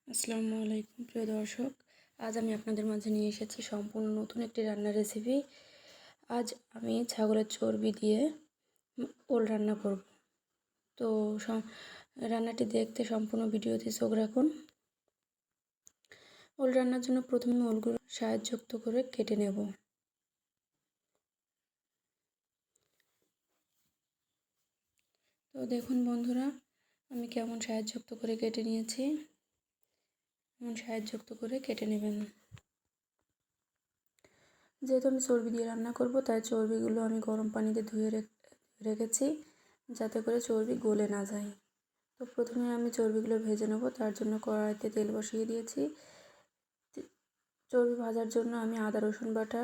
আসসালামু আলাইকুম প্রিয় দর্শক। আজ আমি আপনাদের মাঝে নিয়ে এসেছি সম্পূর্ণ নতুন একটি রান্নার রেসিপি। আজ আমি ছাগলের চর্বি দিয়ে ওল রান্না করব। তো রান্নাটি দেখতে সম্পূর্ণ ভিডিওতে চোখ রাখুন। ওল রান্নার জন্য প্রথমে ওলগুলো সাহায্যযুক্ত করে কেটে নেব। তো দেখুন বন্ধুরা, আমি কেমন সাহায্যযুক্ত করে কেটে নিয়েছি। এমন সাহায্যযুক্ত করে কেটে নেবেন। যেহেতু আমি চর্বি দিয়ে রান্না করব, তাই চর্বিগুলো আমি গরম পানিতে ধুয়ে রেখেছি যাতে করে চর্বি গলে না যায়। তো প্রথমে আমি চর্বিগুলো ভেজে নেব। তার জন্য কড়াইতে তেল বসিয়ে দিয়েছি। চর্বি ভাজার জন্য আমি আদা রসুন বাটা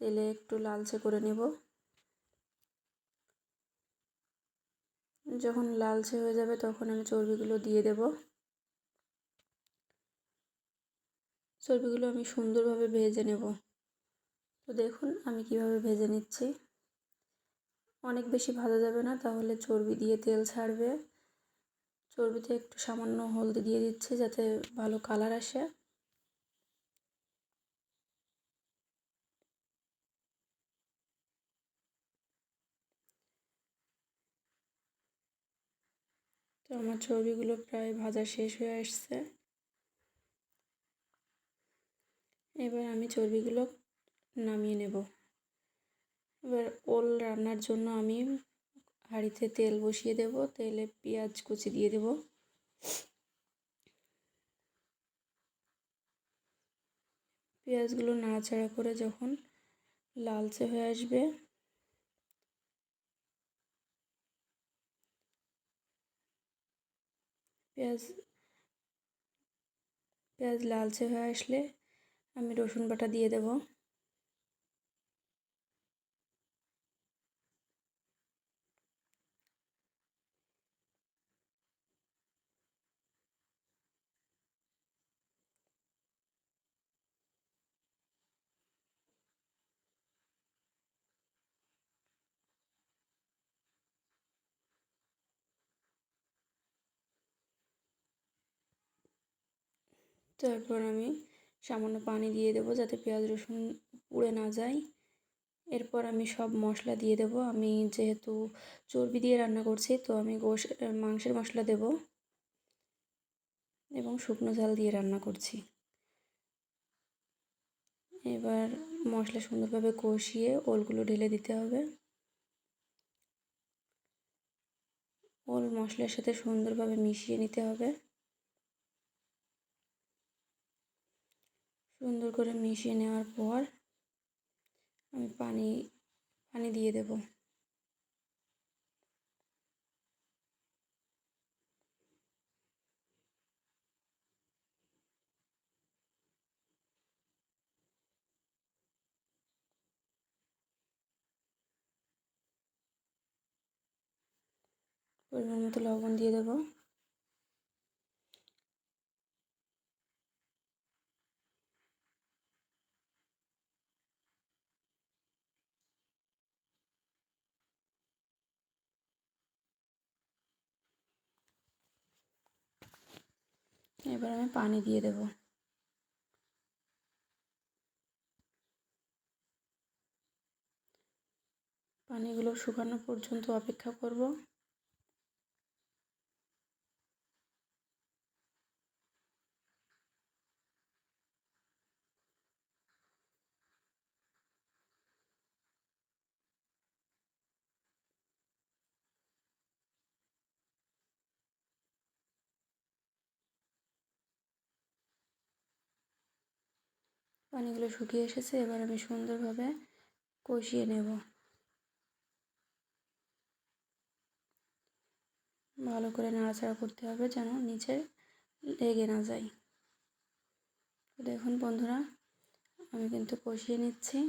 তেলে একটু লালচে করে নেব। যখন লালচে হয়ে যাবে তখন আমি চর্বিগুলো দিয়ে দেব। চর্বিগুলো আমি সুন্দরভাবে ভেজে নেব। তো দেখুন আমি কিভাবে ভেজে নিচ্ছি। অনেক বেশি ভাজা যাবে না, তাহলে চর্বি দিয়ে তেল ছাড়বে। চর্বিতে একটু সামান্য হলদি দিয়ে দিচ্ছি যাতে ভালো কালার আসে। তো আমার চর্বিগুলো প্রায় ভাজা শেষ হয়ে আসছে। এবার আমি চর্বিগুলো নামিয়ে নেব। এবার ওল রান্নার জন্য আমি হাঁড়িতে তেল বসিয়ে দেব। তেলে পেঁয়াজ কুচি দিয়ে দেব। পেঁয়াজগুলো নাড়াচাড়া করে যখন লালচে হয়ে আসবে, পেঁয়াজ লালচে হয়ে আসলে আমি রসুন বাটা দিয়ে দেব। তারপর আমি সামান্য পানি দিয়ে দেব যাতে পেঁয়াজ রসুন পুড়ে না যায়। এরপর আমি সব মশলা দিয়ে দেব। আমি যেহেতু চর্বি দিয়ে রান্না করছি, তো আমি মাংসের মশলা দেব এবং শুকনো ঝাল দিয়ে রান্না করছি। এবার মশলা সুন্দরভাবে কষিয়ে ওলগুলো ঢেলে দিতে হবে। ওল মশলার সাথে সুন্দরভাবে মিশিয়ে নিতে হবে। সুন্দর করে মিশিয়ে নেওয়ার পর আমি পানি দিয়ে দেব। পরিমাণ মতো লবণ দিয়ে দেব। এবার আমি পানি দিয়ে দেব। পানিগুলো শুকানো পর্যন্ত অপেক্ষা করব। পানিগুলো শুকিয়ে এসেছে। এবার আমি সুন্দরভাবে কষিয়ে নেব। ভালো করে নাড়াচাড়া করতে হবে যেন নিচে লেগে না যায়। দেখুন বন্ধুরা, আমি কিন্তু কষিয়ে নিচ্ছি।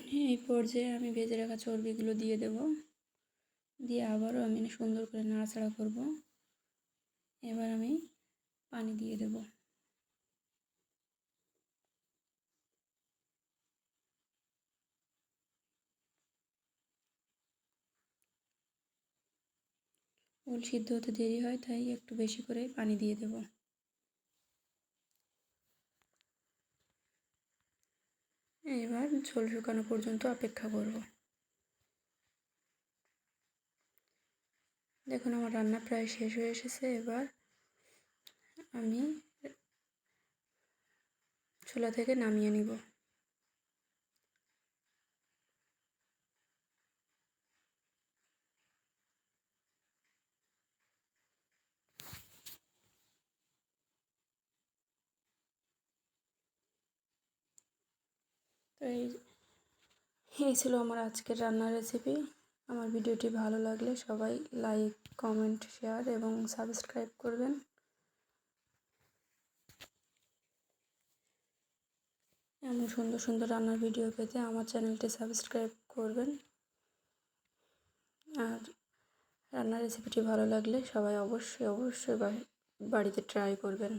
এই পর্যায়ে আমি ভেজে রাখা চর্বিগুলো দিয়ে দেব, দিয়ে আবারও আমি সুন্দর করে নাড়াচাড়া করব। এবার আমি পানি দিয়ে দেব। ওল সিদ্ধ হতে দেরি হয়, তাই একটু বেশি করে পানি দিয়ে দেব। এবার ঝোল শুকানো পর্যন্ত অপেক্ষা করব। দেখুন আমার রান্না প্রায় শেষ হয়ে এসেছে। এবার আমি চুলা থেকে নামিয়ে নিব। তো এই ছিল আমার আজকের রান্নার রেসিপি। আমার ভিডিওটি ভালো লাগলে সবাই লাইক, কমেন্ট, শেয়ার এবং সাবস্ক্রাইব করবেন। এমন সুন্দর সুন্দর রান্নার ভিডিও পেতে আমার চ্যানেলটি সাবস্ক্রাইব করবেন। আর রান্নার রেসিপিটি ভালো লাগলে সবাই অবশ্যই বাড়িতে ট্রাই করবেন।